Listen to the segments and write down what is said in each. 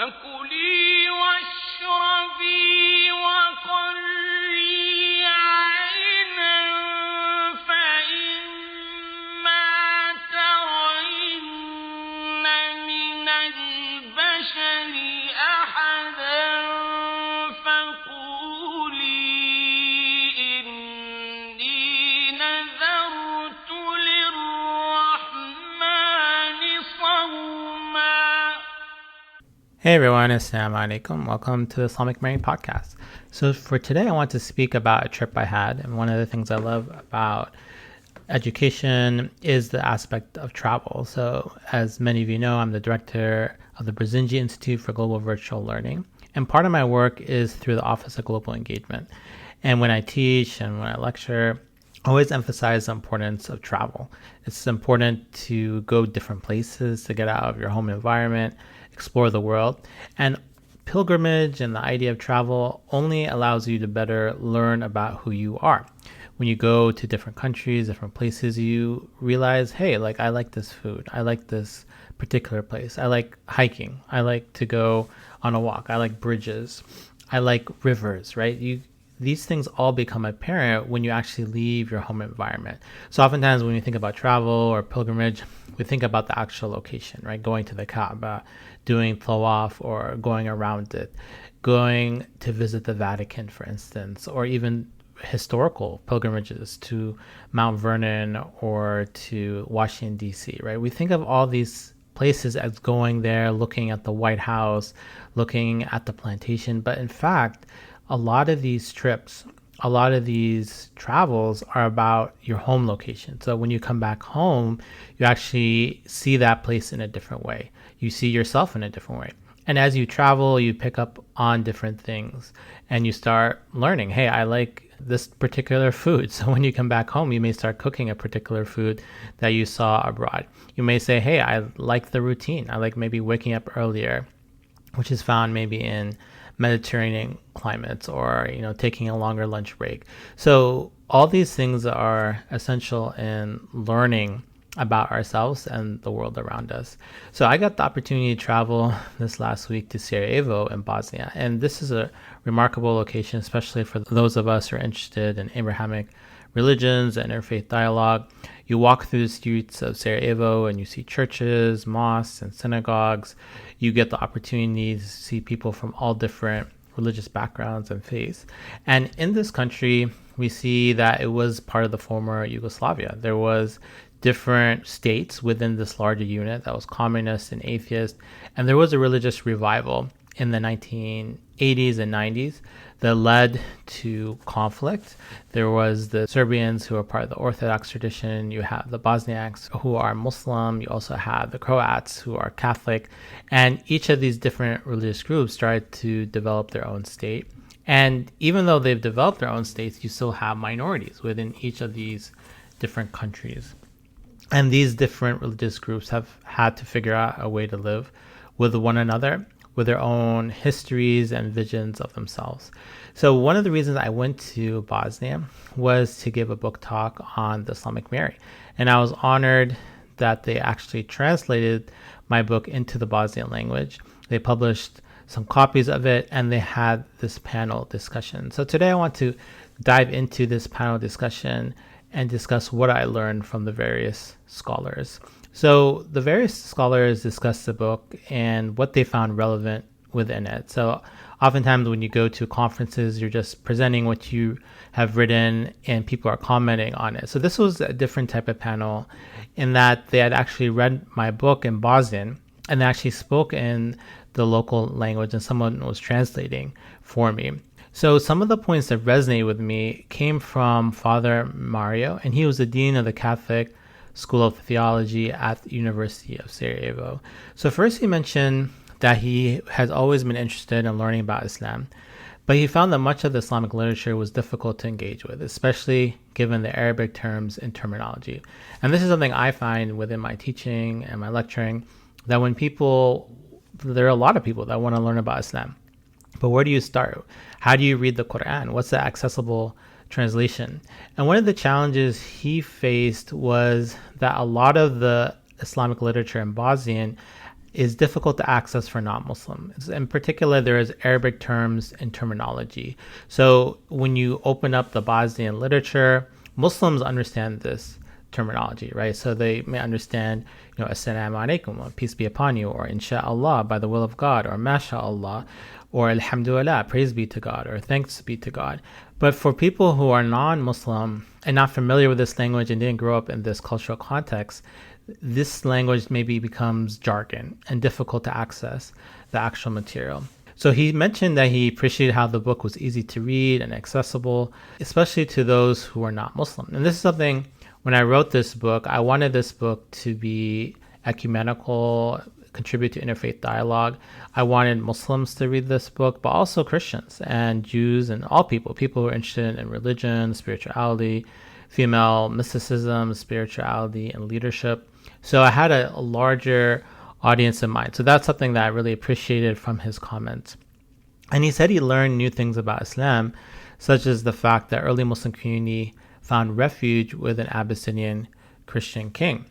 فكلي واشربي وقري عينا فإما ترين من البشر أحدا فقولي إني نذرت للرحمن صوما. Hey everyone, assalamu alaikum. Welcome to the Islamic Mary podcast. So for today, I want to speak about a trip I had. And one of the things I love about education is the aspect of travel. So as many of you know, I'm the director of the Brzezinski Institute for Global Virtual Learning. And part of my work is through the Office of Global Engagement. And when I teach and when I lecture, I always emphasize the importance of travel. It's important to go different places, to get out of your home environment, explore the world. And pilgrimage and the idea of travel only allows you to better learn about who you are. When you go to different countries, different places, you realize, hey, like I like this food. I like this particular place. I like hiking. I like to go on a walk. I like bridges. I like rivers, right? These things all become apparent when you actually leave your home environment. So oftentimes when we think about travel or pilgrimage, we think about the actual location, right? Going to the Kaaba, doing tawaf or going around it, going to visit the Vatican, for instance, or even historical pilgrimages to Mount Vernon or to Washington, D.C., right? We think of all these places as going there, looking at the White House, looking at the plantation. But in fact, a lot of these trips, a lot of these travels are about your home location. So when you come back home, you actually see that place in a different way. You see yourself in a different way. And as you travel, you pick up on different things and you start learning, hey, I like this particular food. So when you come back home, you may start cooking a particular food that you saw abroad. You may say, hey, I like the routine. I like maybe waking up earlier, which is found maybe in Mediterranean climates, or taking a longer lunch break. So all these things are essential in learning about ourselves and the world around us. So I got the opportunity to travel this last week to Sarajevo in Bosnia, and this is a remarkable location, especially for those of us who are interested in Abrahamic religions and interfaith dialogue. You walk through the streets of Sarajevo and you see churches, mosques, and synagogues. You get the opportunity to see people from all different religious backgrounds and faiths. And in this country, we see that it was part of the former Yugoslavia. There was different states within this larger unit that was communist and atheist. And there was a religious revival in the 1980s and 90s that led to conflict. There was the Serbians who are part of the Orthodox tradition. You have the Bosniaks who are Muslim. You also have the Croats who are Catholic. And each of these different religious groups started to develop their own state. And even though they've developed their own states, you still have minorities within each of these different countries. And these different religious groups have had to figure out a way to live with one another, with their own histories and visions of themselves. So one of the reasons I went to Bosnia was to give a book talk on the Islamic Mary. And I was honored that they actually translated my book into the Bosnian language. They published some copies of it and they had this panel discussion. So today I want to dive into this panel discussion and discuss what I learned from the various scholars. So the various scholars discussed the book and what they found relevant within it. So oftentimes when you go to conferences, you're just presenting what you have written and people are commenting on it. So this was a different type of panel in that they had actually read my book in Bosnian and they actually spoke in the local language and someone was translating for me. So some of the points that resonated with me came from Father Mario, and he was the dean of the Catholic School of Theology at the University of Sarajevo. So first he mentioned that he has always been interested in learning about Islam, but he found that much of the Islamic literature was difficult to engage with, especially given the Arabic terms and terminology. And this is something I find within my teaching and my lecturing, that when there are a lot of people that want to learn about Islam, but where do you start? How do you read the Quran? What's the accessible translation? And one of the challenges he faced was that a lot of the Islamic literature in Bosnian is difficult to access for non-Muslims. In particular, there is Arabic terms and terminology. So when you open up the Bosnian literature, Muslims understand this terminology, right? So they may understand, Assalamu alaikum, peace be upon you, or Insha'Allah, by the will of God, or MashaAllah, or Alhamdulillah, praise be to God, or thanks be to God. But for people who are non-Muslim and not familiar with this language and didn't grow up in this cultural context, this language maybe becomes jargon and difficult to access the actual material. So he mentioned that he appreciated how the book was easy to read and accessible, especially to those who are not Muslim. And this is something, when I wrote this book, I wanted this book to be ecumenical, contribute to interfaith dialogue. I wanted Muslims to read this book, but also Christians and Jews and all people who are interested in religion, spirituality, female mysticism, spirituality, and leadership. So I had a larger audience in mind. So that's something that I really appreciated from his comments. And he said he learned new things about Islam, such as the fact that early Muslim community found refuge with an Abyssinian Christian king,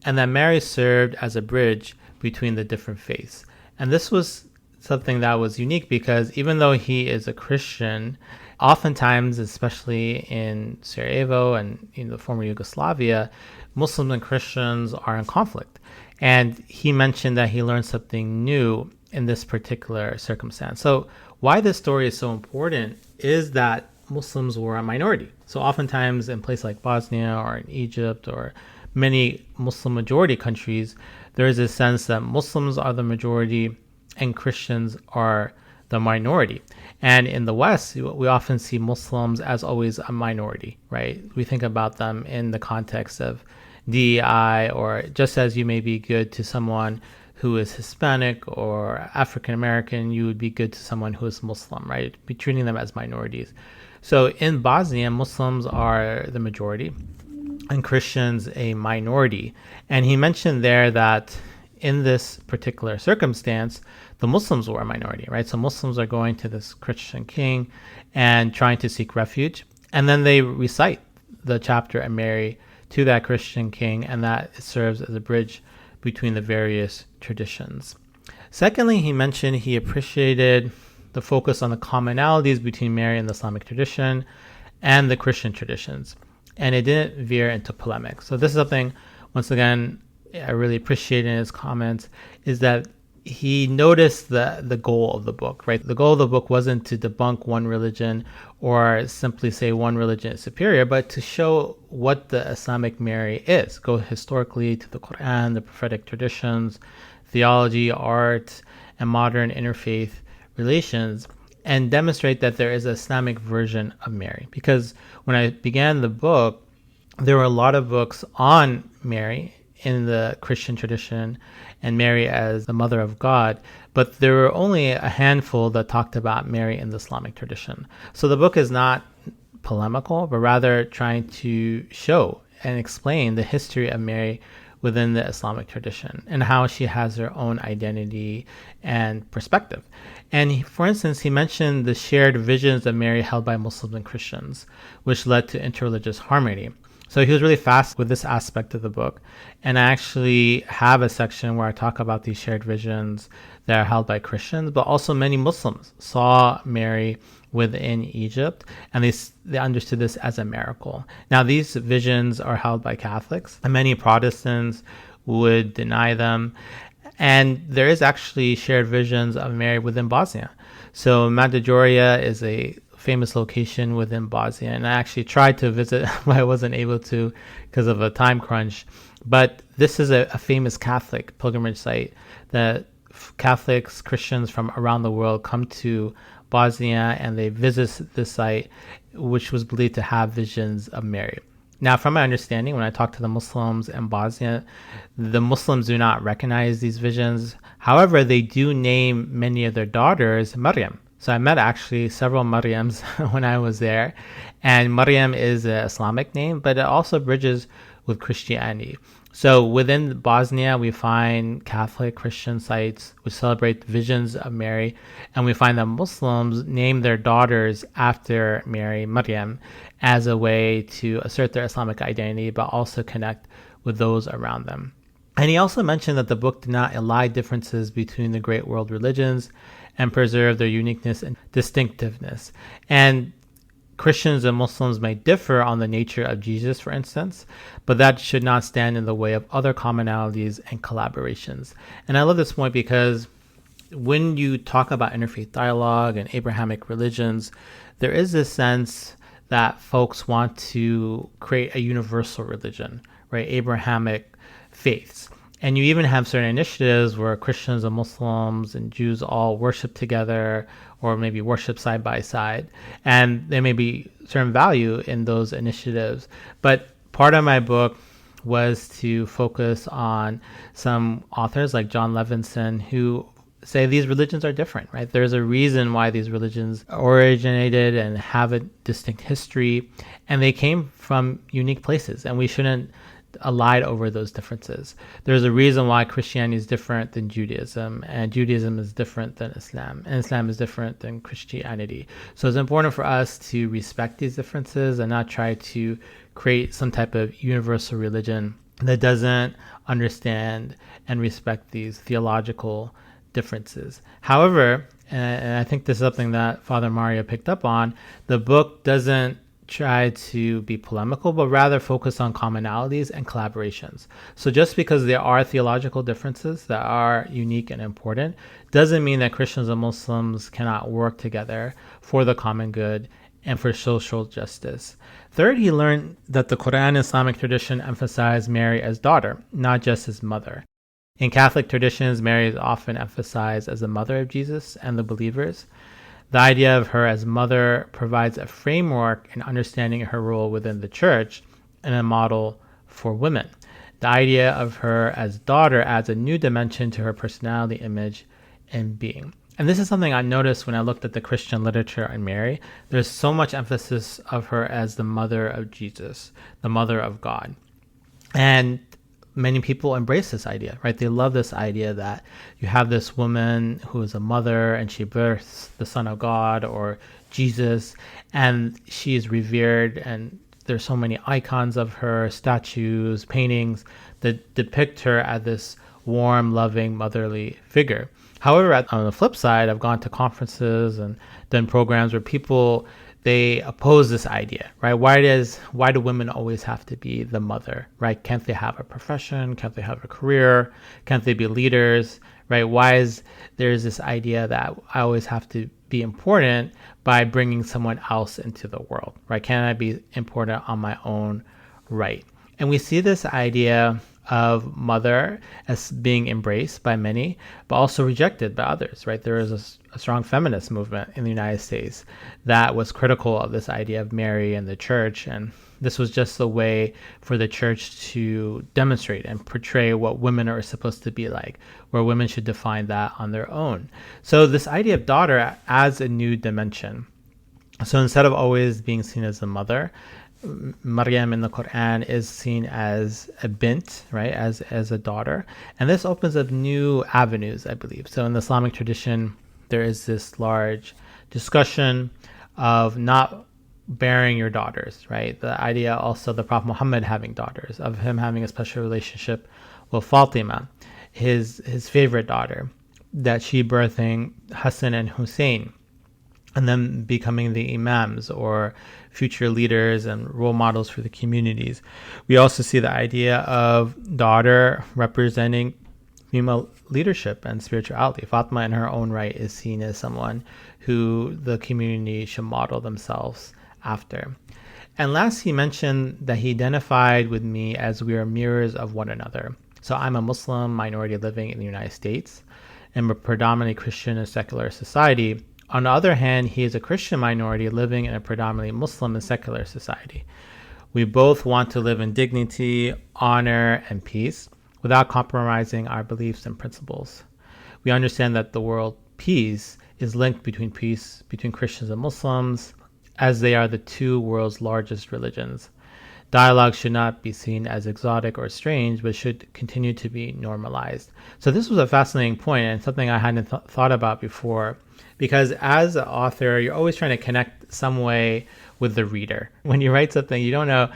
and that Mary served as a bridge between the different faiths. And this was something that was unique because even though he is a Christian, oftentimes, especially in Sarajevo and in the former Yugoslavia, Muslims and Christians are in conflict. And he mentioned that he learned something new in this particular circumstance. So why this story is so important is that Muslims were a minority. So oftentimes in places like Bosnia or in Egypt or many Muslim majority countries, there is a sense that Muslims are the majority and Christians are the minority. And in the West, we often see Muslims as always a minority, right? We think about them in the context of DEI, or just as you may be good to someone who is Hispanic or African American, you would be good to someone who is Muslim, right? Be treating them as minorities. So in Bosnia, Muslims are the majority and Christians a minority. And he mentioned there that in this particular circumstance, the Muslims were a minority, right? So Muslims are going to this Christian king and trying to seek refuge. And then they recite the chapter of Mary to that Christian king, and that serves as a bridge between the various traditions. Secondly, he mentioned he appreciated the focus on the commonalities between Mary and the Islamic tradition and the Christian traditions, and it didn't veer into polemic. So this is something, once again, I really appreciate in his comments, is that he noticed the goal of the book, right? The goal of the book wasn't to debunk one religion or simply say one religion is superior, but to show what the Islamic Mary is. Go historically to the Quran, the prophetic traditions, theology, art, and modern interfaith relations, and demonstrate that there is an Islamic version of Mary. Because when I began the book, there were a lot of books on Mary in the Christian tradition and Mary as the mother of God, but there were only a handful that talked about Mary in the Islamic tradition. So the book is not polemical, but rather trying to show and explain the history of Mary within the Islamic tradition and how she has her own identity and perspective. And for instance, he mentioned the shared visions of Mary held by Muslims and Christians, which led to interreligious harmony. So he was really fast with this aspect of the book. And I actually have a section where I talk about these shared visions that are held by Christians, but also many Muslims saw Mary within Egypt, and they understood this as a miracle. Now, these visions are held by Catholics, and many Protestants would deny them. And there is actually shared visions of Mary within Bosnia. So Medjugorje is a famous location within Bosnia, and I actually tried to visit, but I wasn't able to because of a time crunch. But this is a famous Catholic pilgrimage site that Catholics, Christians from around the world come to Bosnia and they visit this site, which was believed to have visions of Mary. Now, from my understanding, when I talk to the Muslims in Bosnia, the Muslims do not recognize these visions. However, they do name many of their daughters Maryam. So I met actually several Maryams when I was there. And Maryam is an Islamic name, but it also bridges with Christianity. So within Bosnia, we find Catholic Christian sites which celebrate visions of Mary. And we find that Muslims name their daughters after Mary, Maryam, as a way to assert their Islamic identity, but also connect with those around them. And he also mentioned that the book did not elide differences between the great world religions and preserve their uniqueness and distinctiveness. And Christians and Muslims may differ on the nature of Jesus, for instance, but that should not stand in the way of other commonalities and collaborations. And I love this point because when you talk about interfaith dialogue and Abrahamic religions, there is this sense that folks want to create a universal religion, right? Abrahamic faiths. And you even have certain initiatives where Christians and Muslims and Jews all worship together or maybe worship side by side. And there may be certain value in those initiatives. But part of my book was to focus on some authors like John Levinson who say these religions are different, right? There's a reason why these religions originated and have a distinct history, and they came from unique places, and we shouldn't allied over those differences. There's a reason why Christianity is different than Judaism, and Judaism is different than Islam, and Islam is different than Christianity. So it's important for us to respect these differences and not try to create some type of universal religion that doesn't understand and respect these theological differences. However, and I think this is something that Father Mario picked up on, the book doesn't try to be polemical, but rather focus on commonalities and collaborations. So just because there are theological differences that are unique and important doesn't mean that Christians and Muslims cannot work together for the common good and for social justice. Third, he learned that the Quran and Islamic tradition emphasize Mary as daughter, not just as mother. In Catholic traditions, Mary is often emphasized as the mother of Jesus and the believers. The idea of her as mother provides a framework in understanding her role within the church and a model for women. The idea of her as daughter adds a new dimension to her personality, image, and being. And this is something I noticed when I looked at the Christian literature on Mary. There's so much emphasis of her as the mother of Jesus, the mother of God. And many people embrace this idea, right? They love this idea that you have this woman who is a mother and she births the Son of God or Jesus, and she is revered, and there's so many icons of her, statues, paintings that depict her as this warm, loving, motherly figure. However, on the flip side, I've gone to conferences and done programs where people, they oppose this idea, right? Why do women always have to be the mother, right? Can't they have a profession? Can't they have a career? Can't they be leaders, right? Why is there's this idea that I always have to be important by bringing someone else into the world, right? Can I be important on my own right? And we see this idea of mother as being embraced by many, but also rejected by others, right? There is a strong feminist movement in the United States that was critical of this idea of Mary and the church, and this was just a way for the church to demonstrate and portray what women are supposed to be like, where women should define that on their own. So this idea of daughter adds a new dimension. So instead of always being seen as a mother, Maryam in the Quran is seen as a bint, right, as a daughter. And this opens up new avenues, I believe. So in the Islamic tradition, there is this large discussion of not bearing your daughters, right? The idea also the Prophet Muhammad having daughters, of him having a special relationship with Fatima, his favorite daughter, that she birthing Hassan and Hussein, and them becoming the imams or future leaders and role models for the communities. We also see the idea of daughter representing female leadership and spirituality. Fatima in her own right is seen as someone who the community should model themselves after. And last, he mentioned that he identified with me as we are mirrors of one another. So I'm a Muslim minority living in the United States and a predominantly Christian and secular society. On the other hand, he is a Christian minority living in a predominantly Muslim and secular society. We both want to live in dignity, honor, and peace without compromising our beliefs and principles. We understand that the world peace is linked between Christians and Muslims, as they are the two world's largest religions. Dialogue should not be seen as exotic or strange, but should continue to be normalized. So this was a fascinating point and something I hadn't thought about before, because as an author, you're always trying to connect some way with the reader. When you write something, you don't know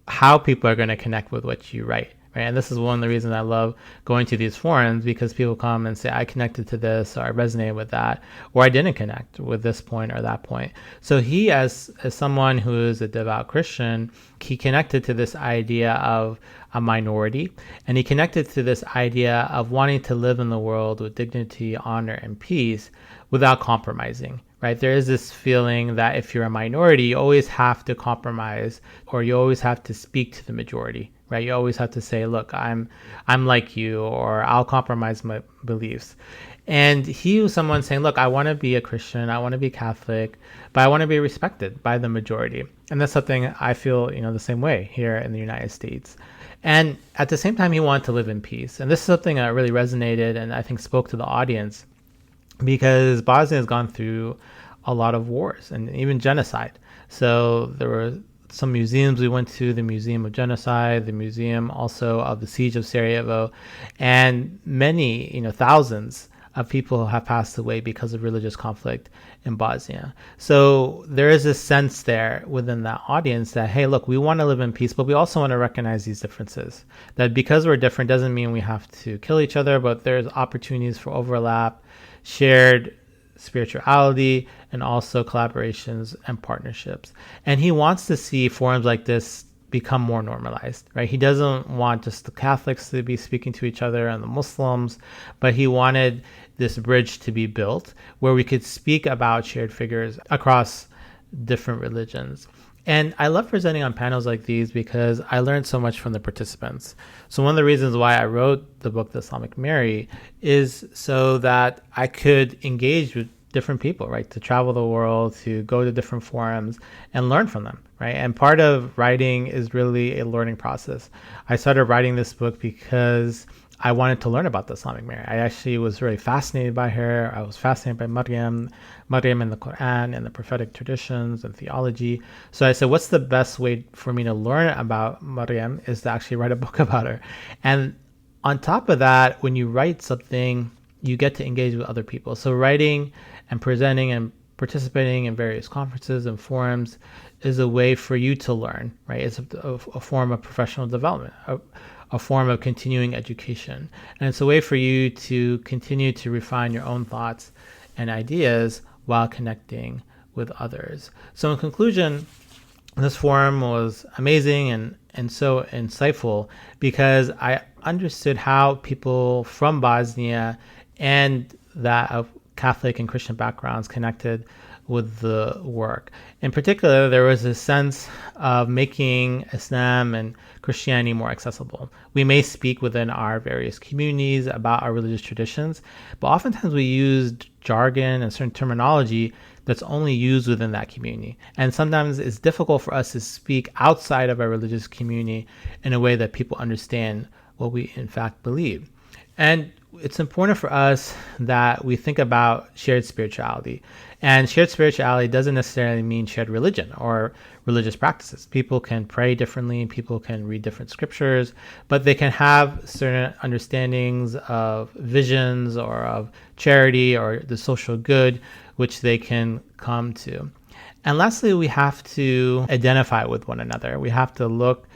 how people are going to connect with what you write, right? And this is one of the reasons I love going to these forums, because people come and say, I connected to this, or I resonated with that, or I didn't connect with this point or that point. So he, as someone who is a devout Christian, he connected to this idea of a minority, and he connected to this idea of wanting to live in the world with dignity, honor, and peace without compromising, right? There is this feeling that if you're a minority, you always have to compromise, or you always have to speak to the majority, right? You always have to say, look, I'm like you, or I'll compromise my beliefs. And he was someone saying, look, I want to be a Christian, I want to be Catholic, but I want to be respected by the majority. And that's something I feel, the same way here in the United States. And at the same time, he wanted to live in peace. And this is something that really resonated and I think spoke to the audience, because Bosnia has gone through a lot of wars and even genocide. So there were some museums we went to, the Museum of Genocide, the Museum also of the Siege of Sarajevo, and many, thousands of people have passed away because of religious conflict in Bosnia. So there is a sense there within that audience that, hey, look, we want to live in peace, but we also want to recognize these differences. That because we're different doesn't mean we have to kill each other, but there's opportunities for overlap, shared spirituality, and also collaborations and partnerships. And he wants to see forums like this become more normalized, right? He doesn't want just the Catholics to be speaking to each other and the Muslims, but he wanted this bridge to be built where we could speak about shared figures across different religions. And I love presenting on panels like these because I learned so much from the participants. So one of the reasons why I wrote the book, The Islamic Mary, is so that I could engage with different people, right? To travel the world, to go to different forums and learn from them, right? And part of writing is really a learning process. I started writing this book because I wanted to learn about the Islamic Mary. I actually was really fascinated by her. I was fascinated by Maryam and the Quran and the prophetic traditions and theology. So I said, what's the best way for me to learn about Maryam is to actually write a book about her. And on top of that, when you write something, you get to engage with other people. So writing and presenting and participating in various conferences and forums is a way for you to learn, right? It's a form of professional development, a form of continuing education. And it's a way for you to continue to refine your own thoughts and ideas while connecting with others. So in conclusion, this forum was amazing and so insightful because I understood how people from Bosnia and that of Catholic and Christian backgrounds connected with the work. In particular, there was a sense of making Islam and Christianity more accessible. We may speak within our various communities about our religious traditions, but oftentimes we use jargon and certain terminology that's only used within that community. And sometimes it's difficult for us to speak outside of our religious community in a way that people understand what we in fact believe. And it's important for us that we think about shared spirituality. And shared spirituality doesn't necessarily mean shared religion or religious practices. People can pray differently, people can read different scriptures, but they can have certain understandings of visions or of charity or the social good, which they can come to. And lastly, we have to identify with one another. We have to look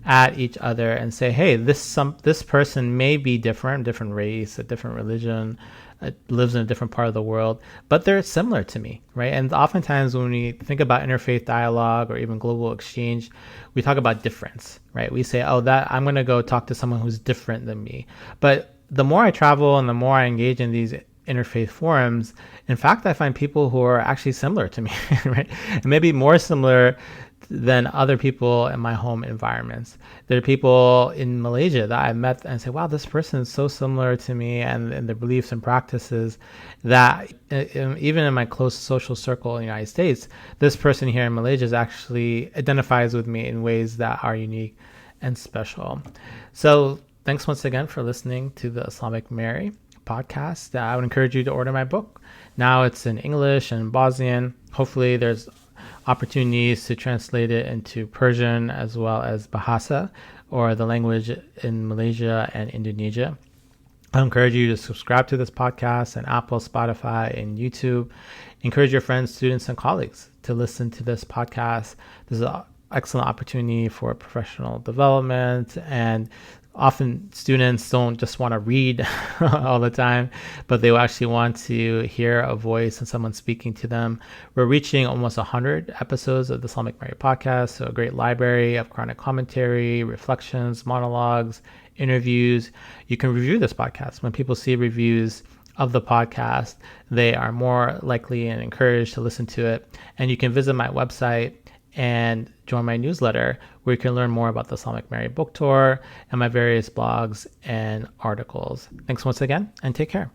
at each other and say, hey, this person may be different race, a different religion, lives in a different part of the world, but they're similar to me, right? And oftentimes when we think about interfaith dialogue or even global exchange, we talk about difference, right? We say, I'm going to go talk to someone who's different than me. But the more I travel and the more I engage in these interfaith forums, in fact, I find people who are actually similar to me, right? And maybe more similar than other people in my home environments. There are people in Malaysia that I met and say, wow, this person is so similar to me and their beliefs and practices that even in my close social circle in the United States, this person here in Malaysia actually identifies with me in ways that are unique and special. So thanks once again for listening to the Islamic Mary podcast. I would encourage you to order my book. Now it's in English and Bosnian. Hopefully there's opportunities to translate it into Persian as well as Bahasa, or the language in Malaysia and Indonesia. I encourage you to subscribe to this podcast on Apple, Spotify, and YouTube. Encourage your friends, students, and colleagues to listen to this podcast. This is an excellent opportunity for professional development and Often students don't just want to read all the time, but they actually want to hear a voice and someone speaking to them. We're reaching almost 100 episodes of the Islamic Mary podcast, so a great library of Quranic commentary, reflections, monologues, interviews. You can review this podcast. When people see reviews of the podcast, they are more likely and encouraged to listen to it. And you can visit my website and join my newsletter, where you can learn more about the Islamic Mary book tour and my various blogs and articles. Thanks once again, and take care.